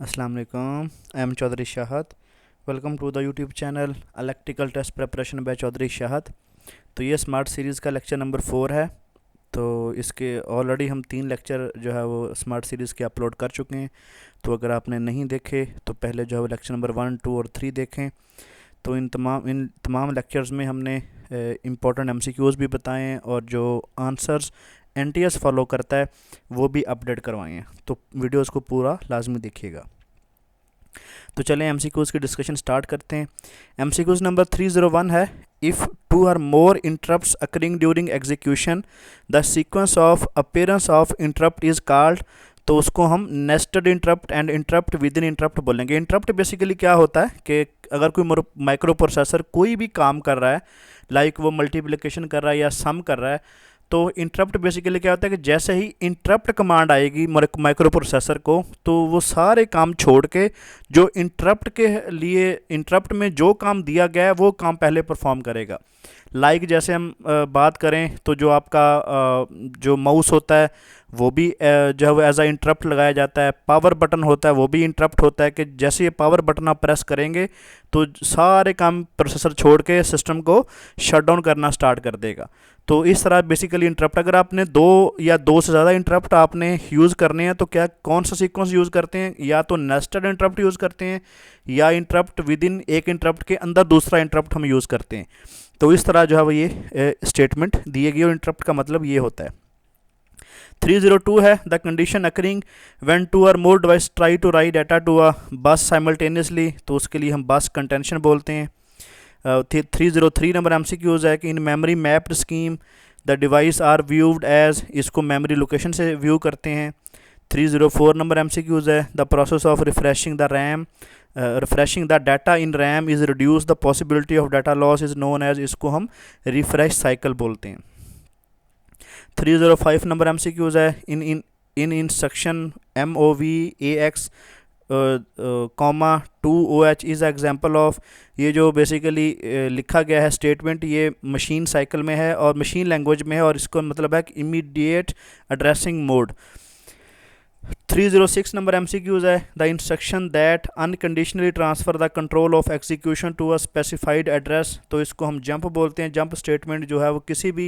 अस्सलाम वालेकुम। I am Chaudhary Shahad. Welcome to the YouTube channel electrical test preparation by Chaudhary Shahad. तो ये स्मार्ट सीरीज़ का लेक्चर नंबर 4 है। तो इसके ऑलरेडी हम 3 लेक्चर जो है वो स्मार्ट सीरीज़ के अपलोड कर चुके हैं। तो अगर आपने नहीं देखे तो पहले जो है वो लेक्चर नंबर 1, 2 और 3 देखें। तो इन तमाम लेक्चर्स में हमने इम्पोर्टेंट एमसीक्यूज़ भी बताए हैं और जो आंसर्स एनटीएस फॉलो करता है वो भी अपडेट करवाए हैं। तो वीडियोस को पूरा लाजमी देखिएगा। तो चलें एमसीक्यूज़ की डिस्कशन स्टार्ट करते हैं। एमसीक्यूज़ नंबर 301 है, if two or more interrupts occurring during execution the sequence of appearance of interrupt is called. तो उसको हम nested interrupt and interrupt within interrupt बोलेंगे। इंटरप्ट बेसिकली क्या होता है कि अगर कोई माइक्रो प्रोसेसर कोई भी काम कर रहा है, लाइक वो मल्टीप्लिकेशन कर रहा है या सम कर रहा है, तो इंटरप्ट बेसिकली क्या होता है कि जैसे ही इंटरप्ट कमांड आएगी माइक्रो प्रोसेसर को, तो वो सारे काम छोड़ के जो इंटरप्ट के लिए इंटरप्ट में जो काम दिया गया है वो काम पहले परफॉर्म करेगा। जैसे हम बात करें तो जो आपका जो माउस होता है वो भी जो है वो एज अ इंटरप्ट लगाया जाता है। पावर बटन होता है वो भी इंटरप्ट होता है कि जैसे ये पावर बटन आप प्रेस करेंगे तो सारे काम प्रोसेसर छोड़ के सिस्टम को शट डाउन करना स्टार्ट कर देगा। तो इस तरह बेसिकली इंटरप्ट, अगर आपने दो या दो से ज़्यादा इंटरप्ट आपने यूज़ करने हैं तो क्या कौन सा सीक्वेंस यूज़ करते हैं, या तो नेस्टेड इंटरप्ट यूज़ करते हैं या इंटरप्ट विद इन एक इंटरप्ट के अंदर दूसरा इंटरप्ट हम यूज़ करते हैं। तो इस तरह जो है वो ये स्टेटमेंट दिए गई और इंटरप्ट का मतलब ये होता है। 302 है, the condition occurring when two or more device try to write data to a bus simultaneously, तो उसके लिए हम बस कंटेंशन बोलते हैं। 303 नंबर एमसीक्यूज है कि in memory mapped scheme the device are viewed as, इसको मेमोरी लोकेशन से व्यू करते हैं। 304 नंबर एमसीक्यूज है, the process of refreshing the data in RAM is reduce the possibility of data loss is known as, इसको हम refresh cycle बोलते हैं। 305 number MCQs है, in instruction M O V A X comma 2OH is example of, ये जो basically लिखा गया है स्टेटमेंट ये मशीन साइकिल में है और मशीन लैंग्वेज में है और इसको मतलब है कि immediate addressing mode. 306 number MCQs है, the instruction that unconditionally transfer the control of execution to a specified address, तो इसको हम जंप बोलते हैं। जंप स्टेटमेंट जो है वो किसी भी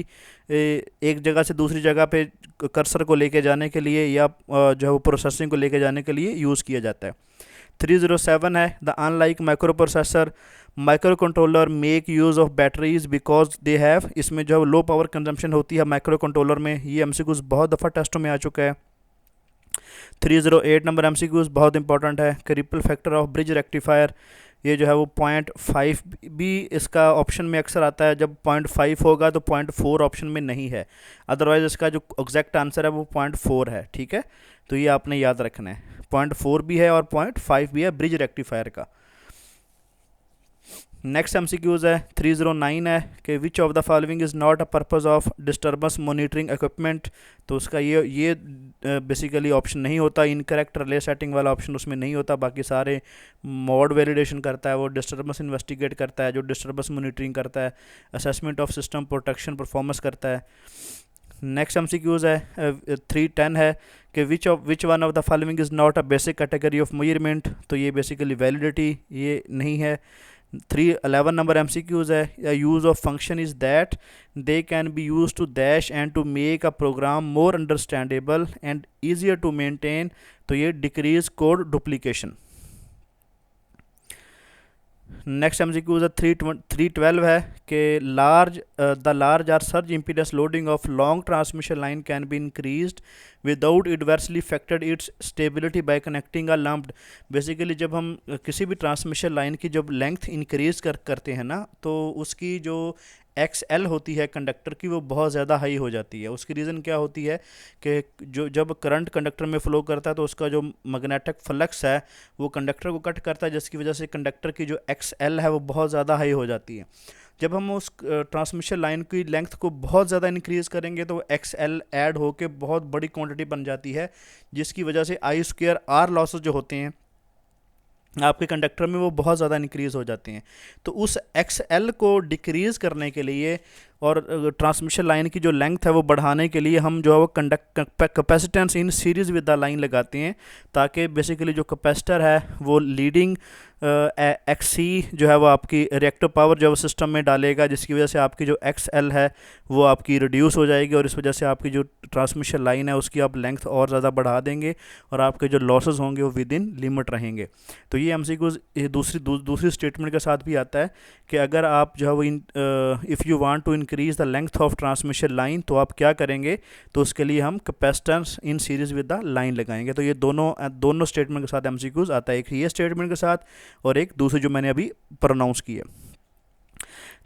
एक जगह से दूसरी जगह पे कर्सर को लेके जाने के लिए या जो है वो प्रोसेसिंग को लेके जाने के लिए यूज़ किया जाता है। 307 है, the unlike micro processor micro controller make use of batteries because they have, इसमें जो है लो पावर कंजम्पशन होती है माइक्रो कंट्रोलर में। ये एमसीक्यूज बहुत दफ़ा टेस्टों में आ चुका है। 308 नंबर एमसीक्यूज बहुत इंपॉर्टेंट है कि ripple factor of bridge rectifier, ये जो है वो 0.5 भी इसका ऑप्शन में अक्सर आता है। जब 0.5 होगा तो 0.4 ऑप्शन में नहीं है, अदरवाइज इसका जो एग्जैक्ट आंसर है वो 0.4 है। ठीक है, तो ये आपने याद रखना है, 0.4 भी है और 0.5 भी है ब्रिज रेक्टिफायर का। नेक्स्ट एमसीक्यूज है 309 है कि विच of the following is not a purpose of disturbance monitoring equipment, तो उसका ये बेसिकली ऑप्शन नहीं होता। इनकरेक्ट रिले सेटिंग वाला ऑप्शन उसमें नहीं होता, बाकी सारे मोड वैलिडेशन करता है, वो डिस्टर्बेंस इन्वेस्टिगेट करता है, जो डिस्टर्बेंस मॉनिटरिंग करता है, assessment of system protection performance करता है। नेक्स्ट एमसीक्यूज है 310 है कि which one of the following is not a basic category of measurement, तो ये बेसिकली वैलिडिटी ये नहीं है। 311 नंबर एमसीक्यूज है, use of function is that they can be use to dash and to make a program more understandable and easier to maintain, तो ये decrease code duplication. Next MCQs है 312 है कि large or surge impedance loading of long transmission line can be increased without adversely affected its stability by connecting a lumped. Basically जब हम किसी भी transmission line की जब लेंथ इंक्रीज करते हैं ना, तो उसकी जो XL होती है कंडक्टर की वो बहुत ज़्यादा हाई हो जाती है। उसकी रीज़न क्या होती है कि जो जब करंट कंडक्टर में फ़्लो करता है तो उसका जो मैग्नेटिक फ्लक्स है वो कंडक्टर को कट करता है, जिसकी वजह से कंडक्टर की जो XL है वो बहुत ज़्यादा हाई हो जाती है। जब हम उस ट्रांसमिशन लाइन की लेंथ को बहुत ज़्यादा इंक्रीज़ करेंगे तो XL ऐड होके बहुत बड़ी क्वांटिटी बन जाती है, जिसकी वजह से I² R लॉसेस जो होते हैं आपके कंडक्टर में वो बहुत ज़्यादा इंक्रीज़ हो जाते हैं। तो उस एक्स एल को डिक्रीज़ करने के लिए और ट्रांसमिशन लाइन की जो लेंथ है वो बढ़ाने के लिए हम जो है वो conduct capacitance in series with the line लगाते हैं, ताकि बेसिकली जो कैपेसिटर है वो लीडिंग एक्स सी जो है वो आपकी रिएक्टिव पावर जो है वो सिस्टम में डालेगा, जिसकी वजह से आपकी जो एक्स एल है वो आपकी रिड्यूस हो जाएगी, और इस वजह से आपकी जो ट्रांसमिशन लाइन है उसकी आप लेंथ और ज़्यादा बढ़ा देंगे और आपके जो लॉसेस होंगे वो विद इन लिमिट रहेंगे। तो ये एमसीक्यूज दूसरी स्टेटमेंट के साथ भी आता है कि अगर आप जो है वो if you want to increase the length of transmission line तो आप क्या करेंगे, तो उसके लिए हम capacitance in series with the line लगाएंगे। तो ये दोनों स्टेटमेंट के साथ एमसीक्यूज आता है, एक ये स्टेटमेंट के साथ और एक दूसरी जो मैंने अभी प्रोनाउंस की है।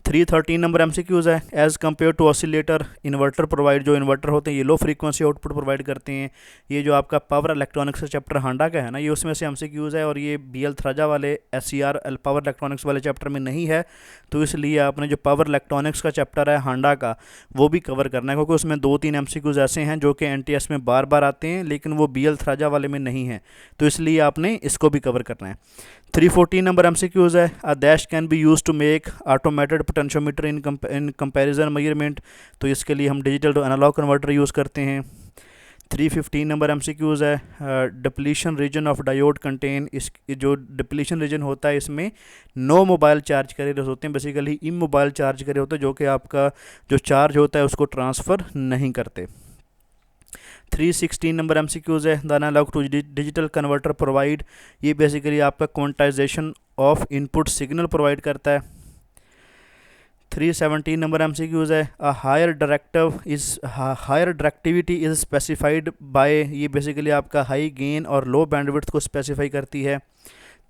313 नंबर एमसीक्यूज है। As compare to oscillator, inverter provide, जो इन्वर्टर होते हैं ये लो फ्रीक्वेंसी आउटपुट प्रोवाइड करते हैं। ये जो आपका पावर इलेक्ट्रॉनिक्स चैप्टर हांडा का है ना, ये उसमें से एमसीक्यूज है, और ये BL थ्राजा वाले SCR पावर इलेक्ट्रॉनिक्स वाले चैप्टर में नहीं है। तो इसलिए आपने जो पावर इलेक्ट्रॉनिक्स का चैप्टर है हांडा का वो भी कवर करना है, क्योंकि उसमें 2-3 एमसीक्यूज ऐसे हैं जो कि NTS में बार बार आते हैं, लेकिन वो BL थ्राजा वाले में नहीं है, तो इसलिए आपने इसको भी कवर करना है। 314 नंबर एमसीक्यूज है। A dash can be use to make automated potentiometer in comparison measurement, तो इसके लिए हम digital to analog converter use करते हैं। 315 नंबर एमसीक्यूज है। Depletion region of diode contain, इस जो डिप्लीशन रीजन होता है इसमें नो मोबाइल चार्ज कैरियर्स होते हैं, बेसिकली इमोबाइल चार्ज कैरियर होते हैं जो कि आपका जो चार्ज होता है उसको ट्रांसफ़र नहीं करते। 316 नंबर एमसीक्यूज है। The analog to digital converter provide, ये बेसिकली आपका quantization of input signal provide करता है। 317 नंबर एमसीक्यूज है। A higher directivity is specified by, ये बेसिकली आपका हाई गेन और लो बैंडविड्थ को स्पेसिफाई करती है।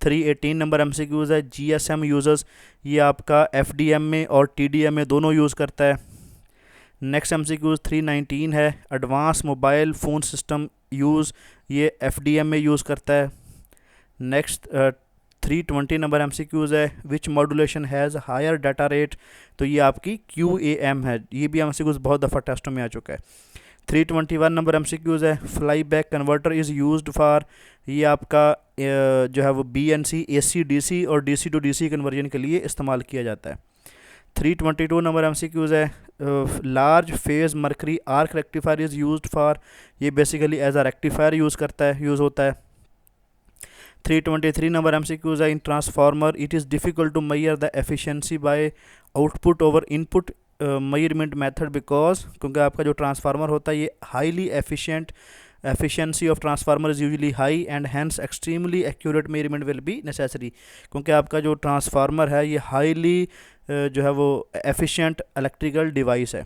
318 नंबर एमसीक्यूज है। GSM यूजर्स, ये आपका FDM में और TDM में दोनों यूज़ करता है। नेक्स्ट एमसीक्यूज 319 है। Advance mobile phone system use, ये FDM में यूज़ करता है। नेक्स्ट 320 नंबर एमसीक्यूज है। Which modulation has higher data rate, तो ये आपकी QAM है, ये भी एमसीक्यूज बहुत दफ़ा टेस्टों में आ चुका है। 321 नंबर एमसीक्यूज है। Fly back converter is used for, ये आपका जो है वो BNC AC DC और DC to DC कन्वर्जन के लिए इस्तेमाल किया जाता है। 322 नंबर एमसीक्यूज है। Large phase mercury arc rectifier is used for, ये basically as a rectifier use होता है। 323 नंबर एमसीक्यूज है। In transformer it is difficult to measure the efficiency by output over input measurement method, because क्योंकि आपका जो transformer होता है ये highly efficiency of transformer is usually high and hence extremely accurate measurement will be necessary, क्योंकि आपका जो transformer है ये हाईली जो है वो एफिशिएंट इलेक्ट्रिकल डिवाइस है।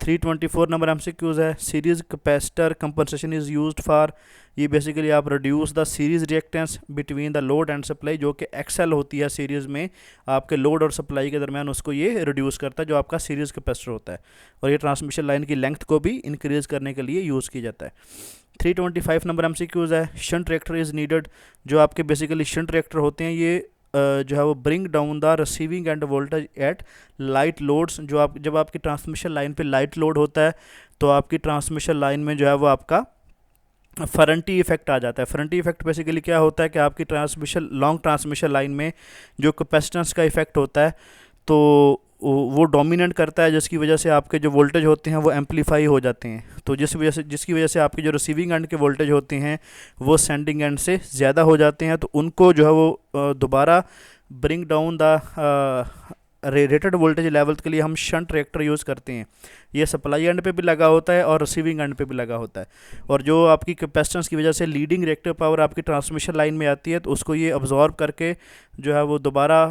324 नंबर एमसीक्यूज है। Series capacitor compensation is used for, ये बेसिकली आप reduce the series reactance between the load and supply, जो कि XL होती है सीरीज़ में आपके लोड और सप्लाई के दरमियान, उसको ये रिड्यूस करता है जो आपका सीरीज़ कैपेसिटर होता है, और ये ट्रांसमिशन लाइन की लेंथ को भी इंक्रीज़ करने के लिए यूज़ किया जाता है। 325 नंबर एमसीक्यूज है। शंट रिएक्टर इज़ नीडेड, जो आपके बेसिकली शंट रिएक्टर होते हैं ये जो है वो bring down the receiving end voltage at light loads, जब आपकी ट्रांसमिशन लाइन पे लाइट लोड होता है तो आपकी ट्रांसमिशन लाइन में जो है वो आपका फरंटी इफेक्ट आ जाता है। फरंटी इफेक्ट बेसिकली क्या होता है कि आपकी लॉन्ग ट्रांसमिशन लाइन में जो कैपेसिटेंस का इफेक्ट होता है तो वो डोमिनेट करता है, जिसकी वजह से आपके जो वोल्टेज होते हैं वो एम्पलीफाई हो जाते हैं, तो जिसकी वजह से आपके जो रिसीविंग एंड के वोल्टेज होते हैं वो सेंडिंग एंड से ज़्यादा हो जाते हैं, तो उनको जो है वो दोबारा bring down the rated voltage level के लिए हम शंट रिएक्टर यूज़ करते हैं। ये सप्लाई एंड पे भी लगा होता है और रिसीविंग एंड पे भी लगा होता है, और जो आपकी कैपेसिटेंस की वजह से लीडिंग रिएक्टिव पावर आपकी ट्रांसमिशन लाइन में आती है तो उसको ये अब्जॉर्ब करके जो है वो दोबारा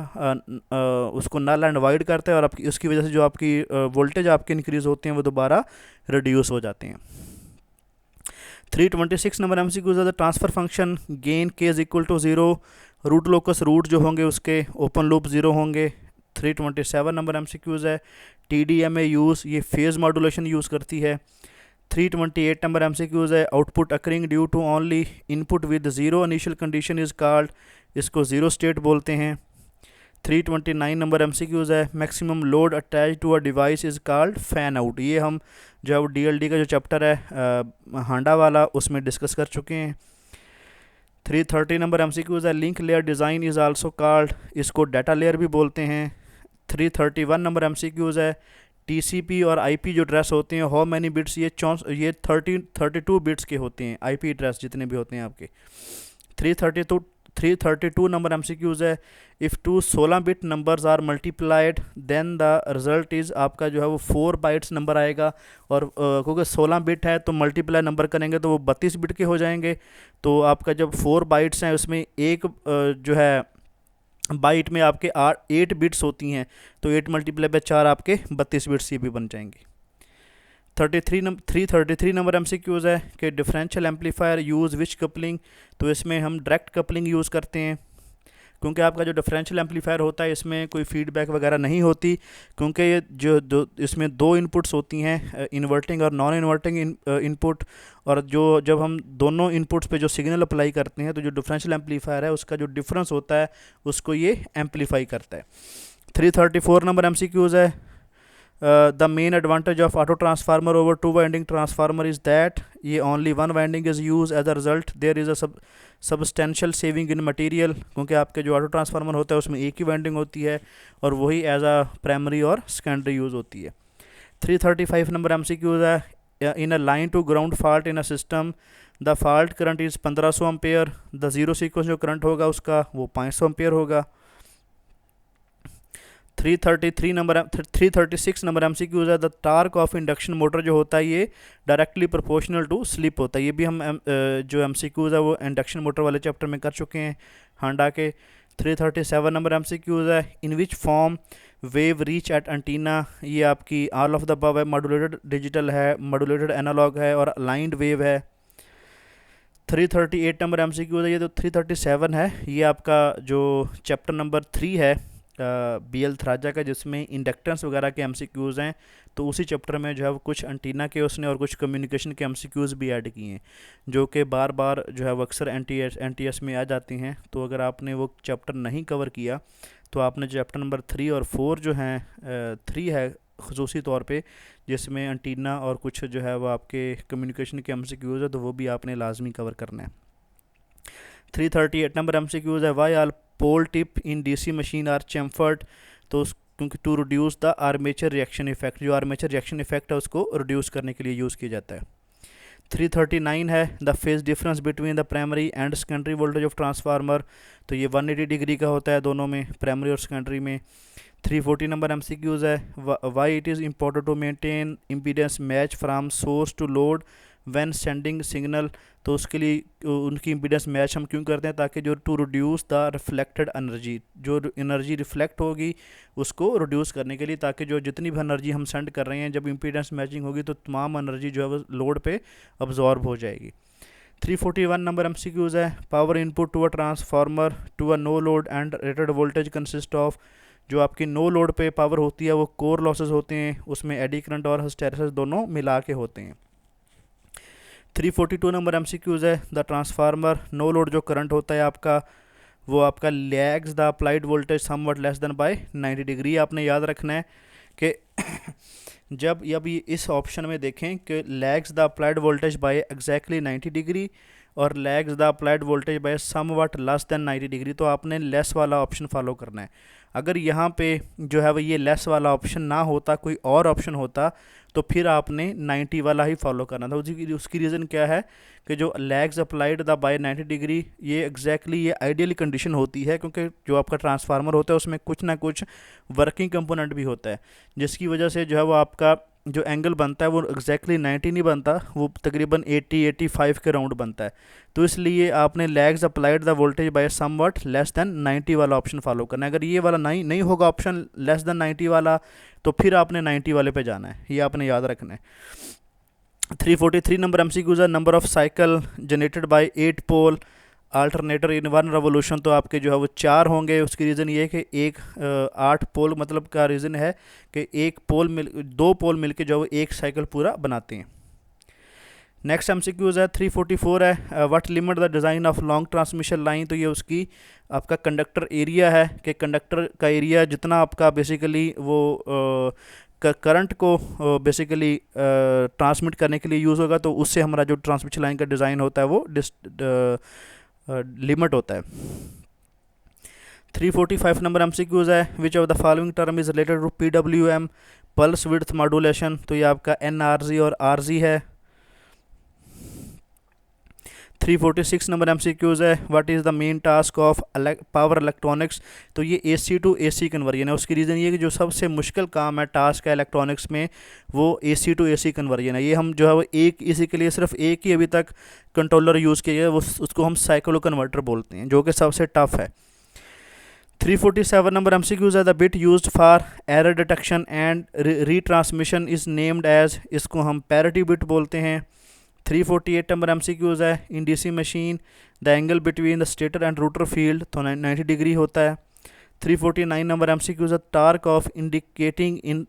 उसको नल एंड वाइड करता है, और आपकी उसकी वजह से जो आपकी वोल्टेज आपके इंक्रीज़ होते हैं वो दोबारा रिड्यूस हो जाते हैं। 326 नंबर एमसीक्यूज है। The transfer function gain K is equal to 0, root locus root जो होंगे उसके ओपन लूप 0 होंगे। 327 नंबर एमसीक्यूज है। TDMA यूज़, ये फेज़ मॉड्यूलेशन यूज़ करती है। 328 नंबर एमसीक्यूज है। Output occurring due to only input with zero initial condition is called, इसको ज़ीरो स्टेट बोलते हैं। 329 नंबर एमसीक्यूज है। Maximum load attach to a device is called fan out, ये हम जो है DLD का जो चैप्टर है हांडा वाला उसमें डिस्कस कर चुके हैं। 330 नंबर एमसीक्यूज है, link layer design is also called, इसको डाटा लेयर भी बोलते हैं। 331 नंबर एमसीक्यूज है, टीसीपी और आईपी जो एड्रेस होते हैं, हाउ मैनी बिट्स, ये 32 बिट्स के होते हैं, आईपी एड्रेस जितने भी होते हैं आपके। 332 नंबर एमसीक्यूज है, if two 16 bit numbers are multiplied then the result is, आपका जो है वो 4 बाइट्स नंबर आएगा, और क्योंकि 16 बिट है तो मल्टीप्लाई नंबर करेंगे तो वो 32 बिट के हो जाएंगे। तो आपका जब 4 बाइट्स हैं उसमें एक जो है बाइट में आपके 8 बिट्स होती हैं, तो 8 मल्टीप्लाई बाय 4 आपके 32 बिट्स ये भी बन जाएंगे। 333 नंबर एमसीक्यूज़ है कि differential amplifier use which coupling, तो इसमें हम डायरेक्ट कपलिंग यूज़ करते हैं, क्योंकि आपका जो डिफरेंशियल एम्पलीफायर होता है इसमें कोई फीडबैक वगैरह नहीं होती, क्योंकि ये जो इसमें दो इनपुट्स होती हैं, इन्वर्टिंग और नॉन इन्वर्टिंग इनपुट, और जब हम दोनों इनपुट्स पे जो सिग्नल अप्लाई करते हैं तो जो डिफरेंशियल एम्पलीफायर है उसका जो डिफरेंस होता है उसको ये एम्पलीफाई करता है। 334 नंबर एमसीक्यूज़ है, the main advantage of auto transformer over two winding transformer is that ये only one winding is use as a result there is a substantial saving in material, क्योंकि आपके जो ऑटो ट्रांसफार्मर होता है उसमें एक ही winding होती है और वही एज अ प्राइमरी और सेकेंडरी यूज़ होती है। 335 नंबर एमसीक्यूज है, in a line to ground fault in a system the fault current is 1500 ampere, the zero sequence जो करंट होगा उसका वो 500 एम्पेयर होगा। 336 नंबर एमसीक्यूज है, the torque of induction motor जो होता है ये डायरेक्टली प्रोपोर्शनल टू स्लिप होता है, ये भी हम जो एमसीक्यूज है वो इंडक्शन मोटर वाले चैप्टर में कर चुके हैं हांडा के। 337 नंबर एमसीक्यूज है, in which form wave reach at antenna, ये आपकी ऑल ऑफ द अबव है, मॉड्यूलेटेड डिजिटल है, मॉड्यूलेटेड एनालॉग है और अलाइंड वेव है। 338 नंबर एमसीक्यूज है, ये तो 337 है, ये आपका जो चैप्टर नंबर 3 है BL थराजा का, जिसमें इंडक्टेंस वगैरह के एमसीक्यूज़ हैं, तो उसी चैप्टर में जो है वो कुछ एंटीना के उसने और कुछ कम्युनिकेशन के एमसीक्यूज़ भी ऐड किए हैं, जो कि बार बार जो है वो अक्सर एनटीएस में आ जाती हैं। तो अगर आपने वो चैप्टर नहीं कवर किया तो आपने चैप्टर नंबर 3 और 4 जो हैं 3 है ख़ुसूसी तौर पे, जिसमें एंटीना और कुछ जो है वो आपके कम्युनिकेशन के एमसीक्यूज़ है, तो वो भी आपने लाजमी कवर करना है। 338 नंबर एमसीक्यूज़ है, why all pole tip in DC machine are chamfered, तो क्योंकि to reduce the armature reaction effect, जो आर्मेचर रिएक्शन इफेक्ट है उसको रिड्यूस करने के लिए यूज़ किया जाता है। 339 है, the phase difference between the primary and secondary voltage of transformer, तो ये 180 डिग्री का होता है दोनों में, प्राइमरी और सेकेंडरी में। 340 नंबर एमसीक्यूज़ है, why it is important to maintain impedance match from source to load when sending signal, तो उसके लिए उनकी इम्पीडेंस मैच हम क्यों करते हैं, ताकि जो to reduce the reflected energy, जो एनर्जी रिफ्लेक्ट होगी उसको रिड्यूस करने के लिए, ताकि जो जितनी भी एनर्जी हम सेंड कर रहे हैं जब इम्पीडेंस मैचिंग होगी तो तमाम एनर्जी जो है वो लोड पे अब्जॉर्ब हो जाएगी। 341 नंबर एमसीक्यूज़ है, power input to a transformer to a no load and rated voltage consist of, जो आपकी नो लोड पे पावर होती है वो कोर लॉसेस होते हैं, उसमें एडी करंट और हिस्टैरिसीस दोनों मिला के होते हैं। 342 नंबर एमसीक्यूज़ है, द ट्रांसफार्मर नो लोड जो करंट होता है आपका वो आपका lags the applied voltage somewhat less than by 90 degree. आपने याद रखना है कि जब ये इस ऑप्शन में देखें कि lags the applied voltage by exactly 90 degree और lags the applied voltage by somewhat less than 90 degree, तो आपने लेस वाला ऑप्शन फॉलो करना है। अगर यहाँ पे जो है वो ये लेस वाला ऑप्शन ना होता, कोई और ऑप्शन होता, तो फिर आपने 90 वाला ही फॉलो करना था। उसकी रीज़न क्या है कि जो lags applied the by 90 degree ये एग्जैक्टली ये आइडियल कंडीशन होती है, क्योंकि जो आपका ट्रांसफार्मर होता है उसमें कुछ ना कुछ वर्किंग कंपोनेंट भी होता है, जिसकी वजह से जो है वो आपका जो एंगल बनता है वो एग्जैक्टली 90 नहीं बनता, वो तकरीबन 80-85 के राउंड बनता है। तो इसलिए आपने lags applied the voltage by somewhat less than 90 वाला ऑप्शन फॉलो करना है। अगर ये वाला नहीं होगा ऑप्शन लेस देन 90 वाला, तो फिर आपने 90 वाले पे जाना है, ये आपने याद रखना है। 343 नंबर एमसीक्यूज़ है, number of cycle generated by 8 pole alternator in 1 revolution, तो आपके जो है वो 4 होंगे। उसकी रीज़न ये है कि 8 पोल मतलब का रीज़न है कि 2 पोल मिलके जो है वो एक साइकिल पूरा बनाते हैं। नेक्स्ट एमसीक्यूज़ है 344 है, what limit the design of long transmission line, तो ये उसकी आपका कंडक्टर एरिया है कि कंडक्टर का एरिया जितना आपका बेसिकली वो करंट को बेसिकली ट्रांसमिट करने के लिए यूज़ होगा, तो उससे हमारा जो ट्रांसमिशन लाइन का डिज़ाइन होता है वो लिमिट होता है। 345 नंबर एमसीक्यूज है, which of the following term is related to PWM pulse width modulation, तो ये आपका एनआरजी और आरजी है। 346 नंबर एमसीक्यूज है, what is the main task of power electronics, तो ये एसी टू एसी कन्वर्जन है। उसकी रीज़न ये कि जो सबसे मुश्किल काम है टास्क है इलेक्ट्रॉनिक्स में वो एसी टू एसी कन्वर्जन है। ये हम जो है वो एक इसी के लिए सिर्फ एक ही अभी तक कंट्रोलर यूज़ किया है, वो उसको हम साइक्लो कन्वर्टर बोलते हैं, जो कि सबसे टफ है। 347 नंबर एमसीक्यूज है, the bit used for error detection and retransmission is named as, इसको हम पैरिटी बिट बोलते हैं। 348 नंबर एमसीक्यूज है, in DC machine the angle between the stator and rotor field तो 90 डिग्री होता है। 349 नंबर एमसीक्यूज है, torque of indicating in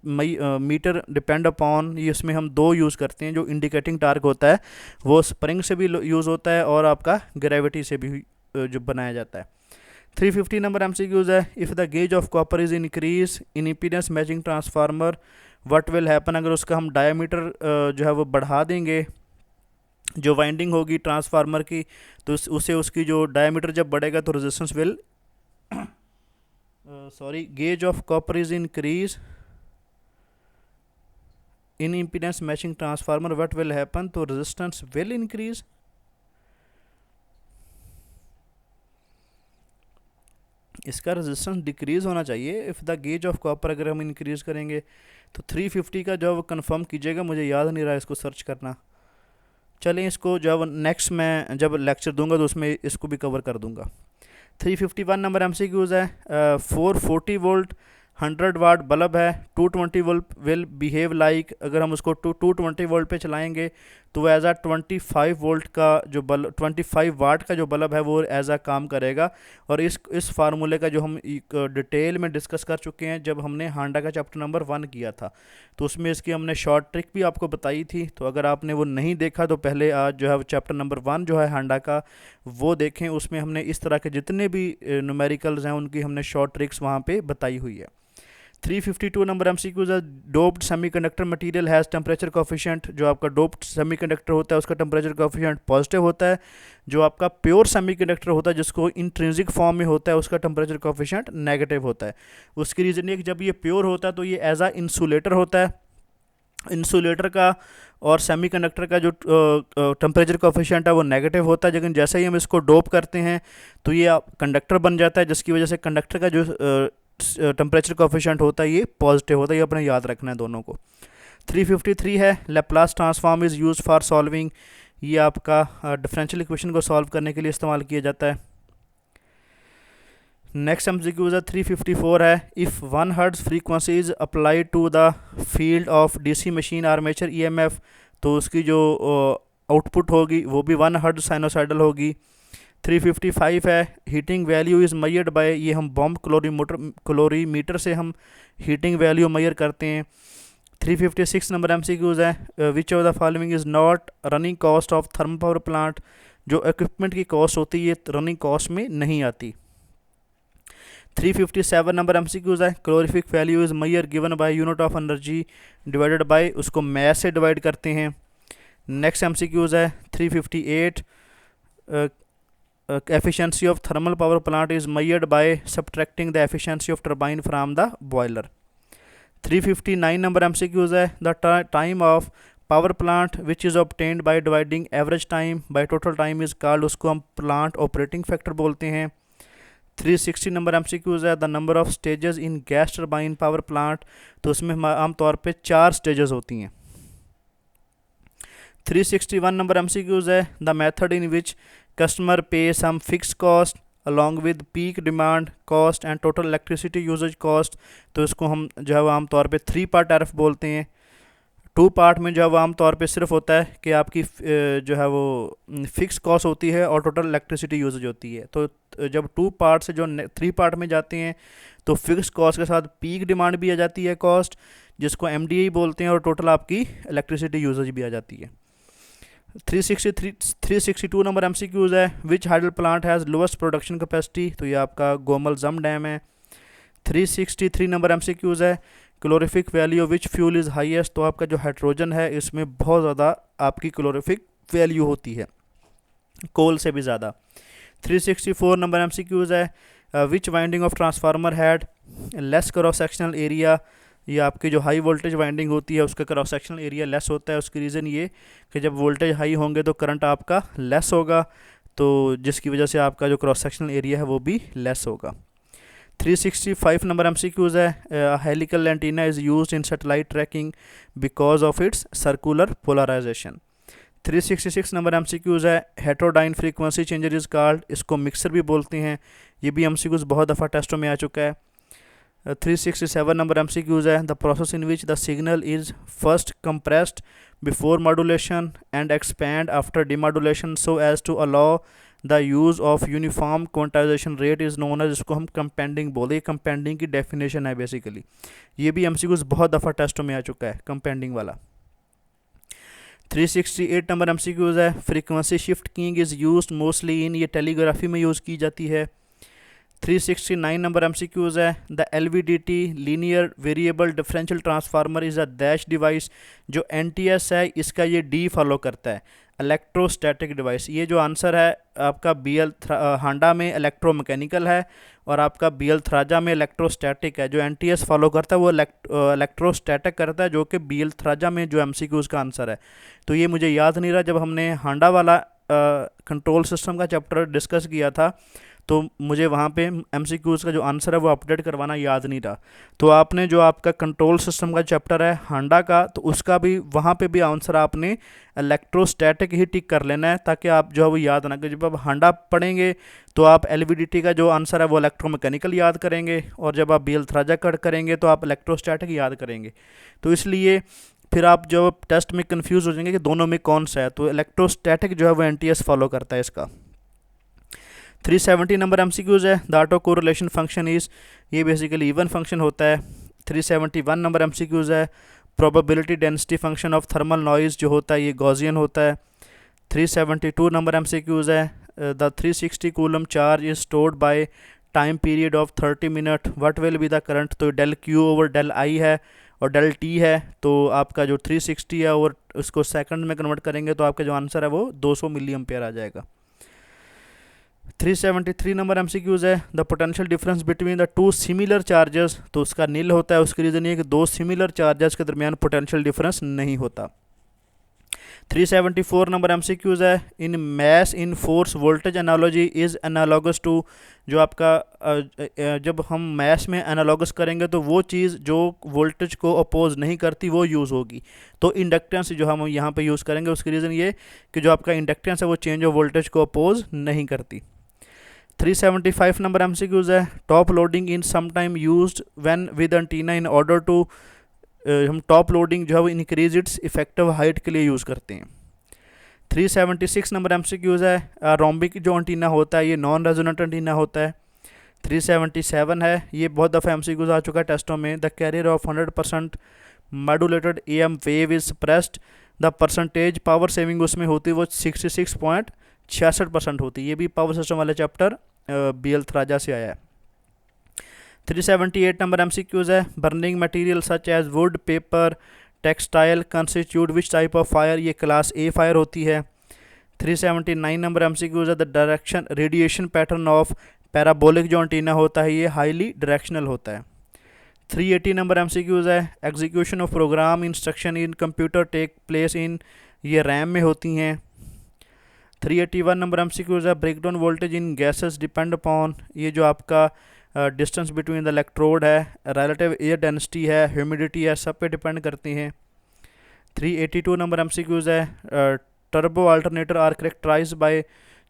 meter depend upon, ये इसमें हम दो यूज़ करते हैं। जो इंडिकेटिंग टार्क होता है वो स्प्रिंग से भी यूज़ होता है और आपका ग्रेविटी से भी जो बनाया जाता है। 350 नंबर एमसीक्यूज है, if the gauge of copper is increase in impedance matching transformer what will happen, अगर उसका हम डायमीटर जो है वो बढ़ा देंगे, जो वाइंडिंग होगी ट्रांसफार्मर की, तो उसे उसकी जो डायमीटर जब बढ़ेगा तो resistance will gauge of copper is increase in impedance matching transformer what will happen, तो रेजिस्टेंस विल इंक्रीज। इसका रेजिस्टेंस डिक्रीज होना चाहिए if the gauge of copper, अगर हम इंक्रीज करेंगे तो 350 का जो कंफर्म कीजिएगा, मुझे याद नहीं रहा इसको सर्च करना। चलें इसको जब नेक्स्ट मैं जब लेक्चर दूंगा तो उसमें इसको भी कवर कर दूंगा। 351 नंबर एमसीक्यूज है, 440 वोल्ट 100 वाट बल्ब है, 220 वोल्ट विल बिहेव लाइक, अगर हम उसको 220 वोल्ट पे चलाएंगे तो एज आ 25 वोल्ट का जो बल्ब 25 वाट का जो बल्ब है वो एज आ काम करेगा। और इस फार्मूले का जो हम डिटेल में डिस्कस कर चुके हैं जब हमने हांडा का चैप्टर नंबर 1 किया था, तो उसमें इसकी हमने शॉर्ट ट्रिक भी आपको बताई थी। तो अगर आपने वो नहीं देखा तो पहले आज जो है चैप्टर नंबर 1 जो है हांडा का वो देखें, उसमें हमने इस तरह के जितने भी न्यूमेरिकल्स हैं उनकी हमने शॉर्ट ट्रिक्स वहाँ पे बताई हुई है। 352 नंबर एमसीक्यूज है, doped semiconductor material has temperature coefficient, जो आपका डोप्ड सेमीकंडक्टर होता है उसका टेम्परेचर कोफिशिएंट पॉजिटिव होता है। जो आपका प्योर सेमीकंडक्टर होता है जिसको इंट्रिंसिक फॉर्म में होता है उसका टेम्परेचर कोफिशिएंट नेगेटिव होता है। उसकी रीज़न ये कि जब ये प्योर होता है तो ये एज आ इंसुलेटर होता है। इंसुलेटर का और सेमीकंडक्टर का जो टेम्परेचर कोफिशिएंट है वो नेगेटिव होता है, लेकिन जैसे ही हम इसको डोप करते हैं तो ये कंडक्टर बन जाता है, जिसकी वजह से कंडक्टर का जो टेम्परेचर कोफिशिएंट होता है ये पॉजिटिव होता है। ये अपने याद रखना है दोनों को। 353 है, Laplace transform is use for solving, ये आपका डिफरेंशियल इक्वेशन को सॉल्व करने के लिए इस्तेमाल किया जाता है। नेक्स्ट एमसीक्यू है 354 है, if 1 hertz frequency is applied to the field of DC machine armature EMF, तो उसकी जो आउटपुट होगी वो भी 1 हर्ट्ज साइनोसाइडल होगी। 355 है, heating value is measured by, ये हम बॉम्ब क्लोरीमीटर से हम हीटिंग वैल्यू मेजर करते हैं। 356 नंबर एमसीक्यूज है, which of the following is not running cost of thermal power plant, जो इक्विपमेंट की कॉस्ट होती है ये रनिंग कॉस्ट में नहीं आती। 357 नंबर एमसीक्यूज है, calorific value is measure given by unit of energy divided by, उसको मैस से डिवाइड करते हैं। नेक्स्ट एमसीक्यूज है 358, efficiency of thermal power plant is measured by subtracting the efficiency of turbine from the boiler. 359 number MCQs है, the time of power plant which is obtained by dividing average time by total time is called, उसको हम plant operating factor बोलते हैं। 360 number MCQs है, the number of stages in gas turbine power plant, तो उसमें आमतौर पे 4 stages होती हैं। 361 नंबर MCQs है, the method in which customer pay some fixed cost along with peak demand cost and total electricity usage cost, तो इसको हम जो है वो आमतौर पे 3 पार्ट टैरिफ बोलते हैं। 2 पार्ट में जो है वो आमतौर पे सिर्फ होता है कि आपकी जो है वो फिक्स कॉस्ट होती है और टोटल इलेक्ट्रिसिटी यूजेज होती है। तो जब 2 पार्ट से जो 3 पार्ट में जाते हैं तो फिक्स कॉस्ट के साथ पीक डिमांड भी आ जाती है कॉस्ट, जिसको MDA बोलते हैं, और टोटल आपकी इलेक्ट्रिसिटी यूजेज भी आ जाती है। 362 नंबर MCQs है, which hydel plant has lowest production capacity, तो ये आपका गोमल जम डैम है। 363 नंबर MCQs है, calorific value which fuel is highest, तो आपका जो हाइड्रोजन है इसमें बहुत ज़्यादा आपकी क्लोरिफिक वैल्यू होती है कोल से भी ज़्यादा। 364 नंबर एमसीक्यूज है which winding of transformer had less cross sectional area. ये आपकी जो हाई वोल्टेज वाइंडिंग होती है उसका क्रॉस सेक्शनल एरिया लेस होता है। उसकी रीज़न ये कि जब वोल्टेज हाई होंगे तो करंट आपका लेस होगा, तो जिसकी वजह से आपका जो क्रॉस सेक्शनल एरिया है वो भी लेस होगा। 365 नंबर एमसीक्यूज है helical antenna is used in satellite tracking because of its circular polarization. 366 number MCQs है heterodyne frequency changer is called, इसको मिक्सर भी बोलते हैं। ये भी एमसीक्यूज बहुत दफ़ा टेस्टों में आ चुका है। 367 नंबर एमसीक्यूज है the process in which the signal is first compressed before modulation and expand after demodulation so as to allow the use of uniform quantization rate is known as, जिसको हम कंपेंडिंग बोले। कंपेंडिंग की डेफिनेशन है basically. ये भी MCQs बहुत दफ़ा टेस्टों में आ चुका है कंपेंडिंग वाला। 368 नंबर एमसीक्यूज है frequency shift keying is used mostly in, ये टेलीग्राफी में यूज़ की जाती है। 369 नंबर एमसीक्यूज है the LVDT linear variable differential transformer is a dash device. जो एनटीएस है इसका ये डी फॉलो करता है, इलेक्ट्रोस्टैटिक डिवाइस। ये जो आंसर है आपका बीएल हांडा में इलेक्ट्रोमैकेनिकल है और आपका बीएल थ्राजा में इलेक्ट्रोस्टैटिक है। जो एनटीएस फॉलो करता है वो इलेक्ट्रोस्टैटिक करता है, जो कि बीएल थ्राजा में जो एमसीक्यूज का आंसर है। तो ये मुझे याद नहीं रहा, जब हमने हांडा वाला कंट्रोल सिस्टम का चैप्टर डिस्कस किया था तो मुझे वहाँ पे एमसीक्यूज का जो आंसर है वो अपडेट करवाना याद नहीं रहा। तो आपने जो आपका कंट्रोल सिस्टम का चैप्टर है हांडा का, तो उसका भी वहाँ पे भी आंसर आपने इलेक्ट्रोस्टैटिक ही टिक कर लेना है, ताकि आप जो है वो याद ना, जब आप हांडा पढ़ेंगे तो आप एलवीडीटी का जो आंसर है वो इलेक्ट्रोमैकेनिकल याद करेंगे, और जब आप बीएल थ्राजा कट करेंगे तो आप इलेक्ट्रोस्टैटिक याद करेंगे। तो इसलिए फिर आप जो टेस्ट में कन्फ्यूज़ हो जाएंगे कि दोनों में कौन सा है। तो इलेक्ट्रोस्टैटिक जो है वो एनटीएस फॉलो करता है इसका। 370 नंबर एमसीक्यूज है the auto correlation function is, ये बेसिकली इवन फंक्शन होता है। 371 नंबर एमसीक्यूज है probability density function of thermal noise जो होता है ये गॉसियन होता है। 372 नंबर एमसीक्यूज है the 360 coulomb charge is stored by time period of 30 minute what will be the current. तो del Q over del I है और डेल टी है, तो आपका जो 360 है और उसको सेकंड में कन्वर्ट करेंगे तो आपका जो आंसर है वो 200 मिली एम्पेयर आ जाएगा। 373 नंबर एमसीक्यूज है the potential difference between the two similar charges, तो उसका नील होता है। उसकी रीज़न ये कि दो सिमिलर चार्जेस के दरमियान पोटेंशियल डिफरेंस नहीं होता। 374 नंबर एमसीक्यूज है in mass in force voltage analogy is analogous to, जो आपका जब हम मैस में एनालॉगस करेंगे तो वो चीज़ जो वोल्टेज को अपोज नहीं करती वो यूज़ होगी। तो इंडक्टेंस जो हम यहाँ पे यूज़ करेंगे, उसकी रीज़न ये कि जो आपका इंडक्टेंस है वो चेंज ऑफ वोल्टेज को अपोज नहीं करती। 375 नंबर एमसीक्यूज है top loading in some time used when with antenna in order to, हम टॉप लोडिंग जो है वो इंक्रीज इट्स इफेक्टिव हाइट के लिए यूज़ करते हैं। 376 नंबर एमसीक्यूज है रोम्बिक जो एंटीना होता है ये नॉन रेजोनेंट एंटीना होता है। 377 है, ये बहुत दफ़ा एमसीक्यूज आ चुका है टेस्टों में, the carrier of 100% modulated AM wave is suppressed, the percentage power saving उसमें होती है वो 66.66% होती है। ये भी पावर सिस्टम वाले चैप्टर बीएल थ्राजा से आया है। 378 नंबर एमसीक्यूज है burning material such as wood paper textile constitute which type of fire, ये क्लास ए फायर होती है। 379 नंबर एमसीक्यूज है the direction radiation pattern of parabolic जो एंटीना होता है ये हाईली डायरेक्शनल होता है। 380 नंबर एमसीक्यूज है execution of program instruction in computer take place in, ये रैम में होती हैं। 381 नंबर एमसीक्यूज है breakdown voltage in gases depend upon, ये जो आपका डिस्टेंस बिटवीन द इलेक्ट्रोड है, रिलेटिव एयर डेंसिटी है, ह्यूमिडिटी है, सब पे डिपेंड करती हैं। 382 नंबर एमसीक्यूज है turbo alternator are characterise by,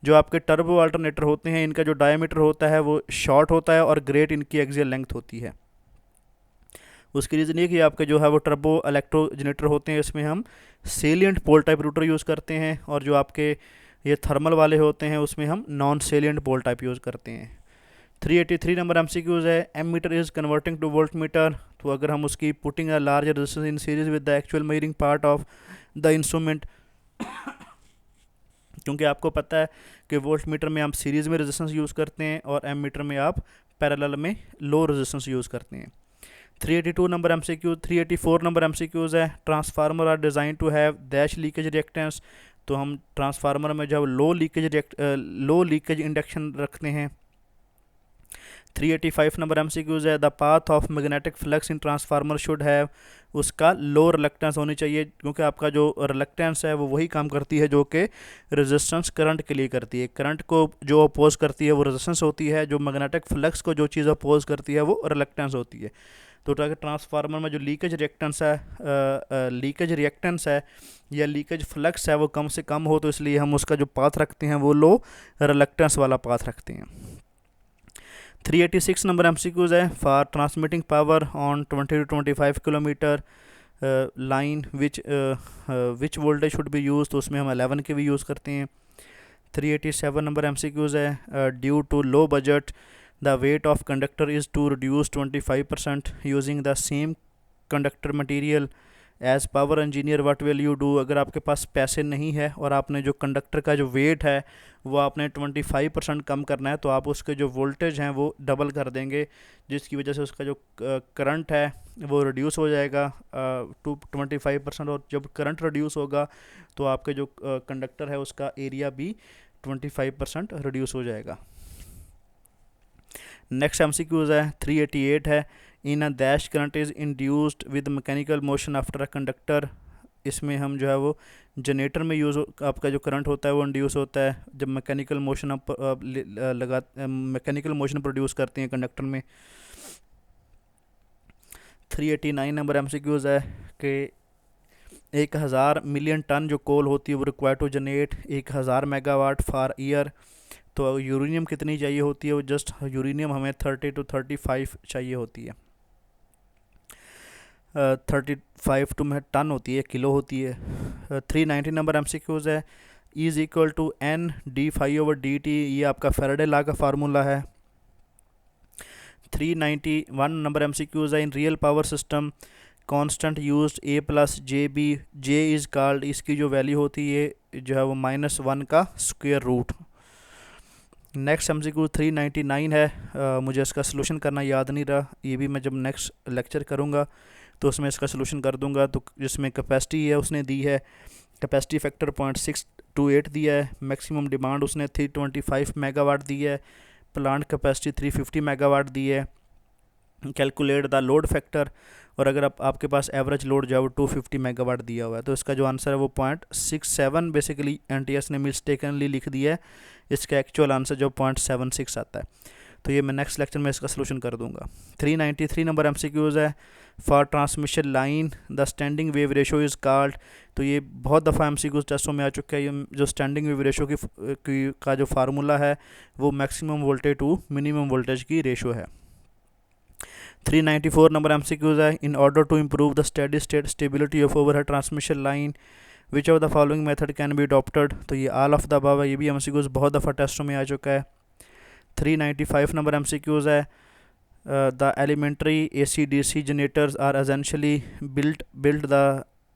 जो आपके टर्बो अल्टरनेटर होते हैं इनका जो डायमीटर होता है वो शॉर्ट होता है और ग्रेट इनकी एक्सियल लेंथ होती है। उसकी रीज़न ये कि आपके जो है वो टर्बो इलेक्ट्रोजनेटर होते हैं, इसमें हम salient pole type router use करते हैं, और जो आपके ये थर्मल वाले होते हैं उसमें हम non salient pole type use करते हैं। 383 नंबर एमसीक्यूज है ammeter is converting to voltmeter, तो अगर हम उसकी putting a large resistance in series with the actual measuring part of the instrument, क्योंकि आपको पता है कि वोल्ट मीटर में आप सीरीज़ में रेजिस्टेंस यूज़ करते हैं और एम मीटर में आप पैरेलल में लो रेजिस्टेंस यूज़ करते हैं। 382 नंबर एमसीक्यू 384 नंबर एमसीक्यूज है transformer are design to have dash leakage reactance, तो हम ट्रांसफार्मर में जब लो लीकेज इंडक्शन रखते हैं। 385 नंबर एमसीक्यूज है, the path of magnetic flux in transformer should have, उसका लो रिलक्टेंस होनी चाहिए, क्योंकि आपका जो रिलक्टेंस है वो वही काम करती है जो कि रेजिस्टेंस करंट के लिए करती है। करंट को जो अपोज करती है वो रेजिस्टेंस होती है, जो मैग्नेटिक फ्लक्स को जो चीज़ अपोज करती है वो रिलक्टेंस होती है। तो ताकि ट्रांसफार्मर में जो लीकेज रिएक्टेंस है या लीकेज फ्लक्स है वो कम से कम हो, तो इसलिए हम उसका जो पाथ रखते हैं वो लो रिलक्टेंस वाला पाथ रखते हैं। 386 नंबर एमसीक्यूज है, for transmitting power on 20 to 25 kilometre line which voltage should be use, तो उसमें हम 11 के भी यूज़ करते हैं। 387 नंबर एमसीक्यूज है, due to low budget the weight of conductor is to reduce 25% using the same conductor material as power engineer what will you do. अगर आपके पास पैसे नहीं है और आपने जो कंडक्टर का जो वेट है वो आपने 25% कम करना है, तो आप उसके जो वोल्टेज हैं वो डबल कर देंगे, जिसकी वजह से उसका जो करंट है वो रिड्यूस हो जाएगा टू 25%। और जब करंट रिड्यूस होगा तो आपके जो कंडक्टर है उसका एरिया भी 25% रिड्यूस हो जाएगा। नेक्स्ट एमसीक्यूज है 388 है, in a dash current is induced with mechanical motion after a conductor. इसमें हम जो है वो जनरेटर में आपका जो करंट होता है वो इंड्यूस होता है जब मैकेनिकल मोशन आप मैकेनिकल मोशन प्रोड्यूस करते हैं कंडक्टर में। 389 नंबर एमसीक्यूज है कि 1000 मिलियन टन जो कोल होती है वो required to generate 1000 megawatt for year. तो यूरेनियम कितनी चाहिए होती है, वो जस्ट यूरेनियम हमें 30 to 35 चाहिए होती है। 35 टू में टन होती है, किलो होती है। 390 नंबर एमसीक्यूज है, is equal to N D phi over D T, ये आपका फैराडे लॉ का फार्मूला है। 391 नंबर एमसीक्यूज है, in real power system constant used A plus J B, J is called, इसकी जो वैल्यू होती है जो है वो -1 का स्क्वायर रूट। नेक्स्ट एमसीक्यू 399 है, मुझे इसका सलूशन करना याद नहीं रहा, ये भी मैं जब नेक्स्ट लेक्चर करूँगा तो उसमें इसका सलूशन कर दूँगा। तो जिसमें कैपेसिटी है उसने दी है, कैपेसिटी फैक्टर 0.628 दिया है, मैक्सिमम डिमांड उसने 325 मेगावाट दी है, प्लांट कैपेसिटी 350 मेगावाट दी है। कैलकुलेट द लोड फैक्टर, और अगर आपके पास एवरेज लोड जो है वो 250 मेगावाट दिया हुआ है, तो इसका जो आंसर है वो 0.67 बेसिकली एनटीएस ने मिस्टेकनली लिख दिया है, इसका एक्चुअल आंसर जो 0.76 आता है। तो ये मैं नेक्स्ट लेक्चर में इसका सलूशन कर दूंगा। 393 नंबर एमसीक्यूज़ है, for transmission line the standing wave ratio is called. तो ये बहुत दफ़ा एमसीक्यूज़ टेस्टों में आ चुका है, ये जो स्टैंडिंग वेव रेशो का जो फार्मूला है वो maximum voltage to minimum voltage की रेशो है। 394 नंबर एमसीक्यूज़ है, in order to improve the steady state stability of overhead transmission line which of the following method can be adopted. तो ये all of the above है, ये भी MCQs बहुत दफ़ा टेस्टों में आ चुका है। 395 नंबर एमसीक्यूज़ है, the elementary AC/DC generators are essentially built the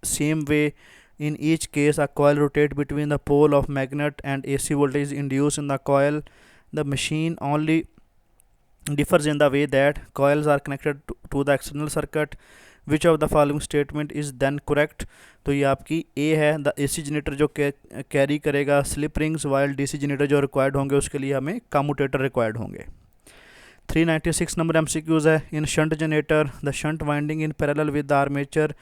same way. In each case, a coil rotates between the pole of magnet and AC voltage is induced in the coil. The machine only differs in the way that coils are connected to the external circuit. Which of the following statement is then correct? तो ये आपकी A है, the AC generator जो carry करेगा slip rings, while DC generator जो required होंगे उसके लिए हमें कम्यूटेटर रिक्वायर्ड होंगे। 396 नंबर एमसीक्यूज़ है, in shunt generator the shunt winding in parallel with the armature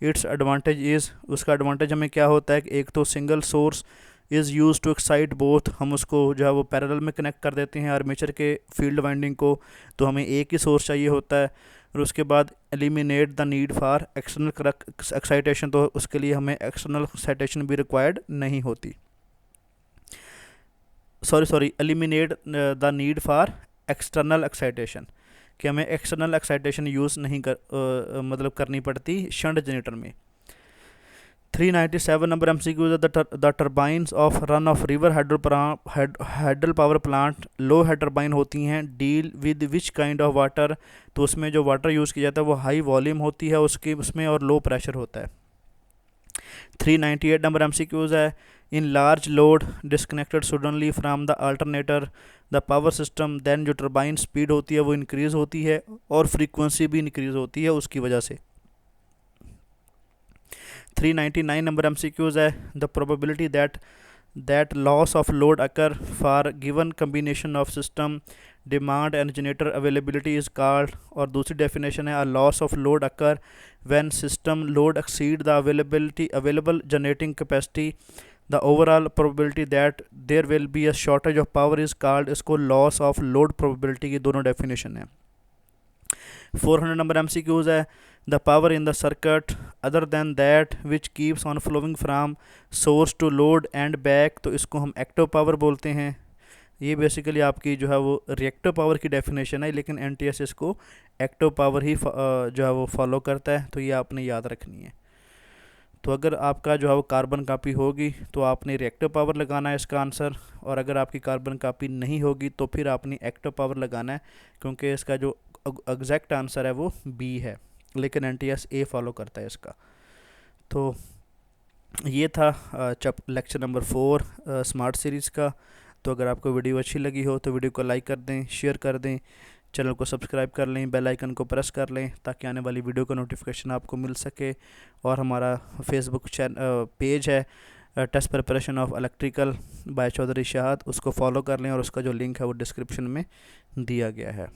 its advantage is. उसका एडवांटेज हमें क्या होता है कि एक तो single source is use to excite both, हम उसको जो है वो पैरेलल में कनेक्ट कर देते हैं आर्मेचर के फील्ड वाइंडिंग को, तो हमें एक ही सोर्स चाहिए होता है। और उसके बाद eliminate the need for external excitation, तो उसके लिए हमें एक्सटर्नल एक्साइटेशन भी रिक्वायर्ड नहीं होती। Sorry eliminate the need for external excitation, कि हमें एक्सटर्नल एक्साइटेशन यूज़ नहीं मतलब करनी पड़ती शंट जनरेटर में। 397 number MCQ, the turbines of run of river hydel power plant low head turbine होती हैं, deal with which kind of water. तो उसमें जो वाटर यूज़ किया जाता है वो हाई वॉल्यूम होती है उसमें और लो प्रेशर होता है। 398 नंबर एमसीक्यूज़ है, in large load disconnected suddenly from the alternator the power system, then जो टर्बाइन स्पीड होती है वो इंक्रीज़ होती है और फ्रीक्वेंसी भी इंक्रीज़ होती है उसकी वजह से। 399 नंबर MCQs है, the probability that loss of load occur for given combination of system demand and generator availability is called, और दूसरी definition है, a loss of load occur when system load exceed the available generating capacity. The overall probability that there will be a shortage of power is called, इसको loss of load probability की दोनों definition है। 400 number MCQs है, the power in the circuit other than that which keeps on flowing from source to load and back, तो इसको हम active power बोलते हैं। ये बेसिकली आपकी जो है वो रिएक्टिव पावर की डेफिनेशन है, लेकिन NTS इसको एक्टिव पावर ही जो है वो फॉलो करता है, तो ये आपने याद रखनी है। तो अगर आपका जो है वो कार्बन कापी होगी तो आपने रिएक्टिव पावर लगाना है इसका आंसर, और अगर आपकी कार्बन कापी नहीं होगी तो फिर आपने एक्टिव पावर लगाना है, क्योंकि इसका जो एग्जैक्ट आंसर है वो बी है, लेकिन NTS ए फॉलो करता है इसका। तो ये था लेक्चर नंबर 4 स्मार्ट सीरीज़ का। तो अगर आपको वीडियो अच्छी लगी हो तो वीडियो को लाइक कर दें, शेयर कर दें, चैनल को सब्सक्राइब कर लें, बेल आइकन को प्रेस कर लें ताकि आने वाली वीडियो का नोटिफिकेशन आपको मिल सके। और हमारा फेसबुक पेज है test preparation of electrical by Chaudhary Shahad, उसको फॉलो कर लें और उसका जो लिंक है वो डिस्क्रिप्शन में दिया गया है।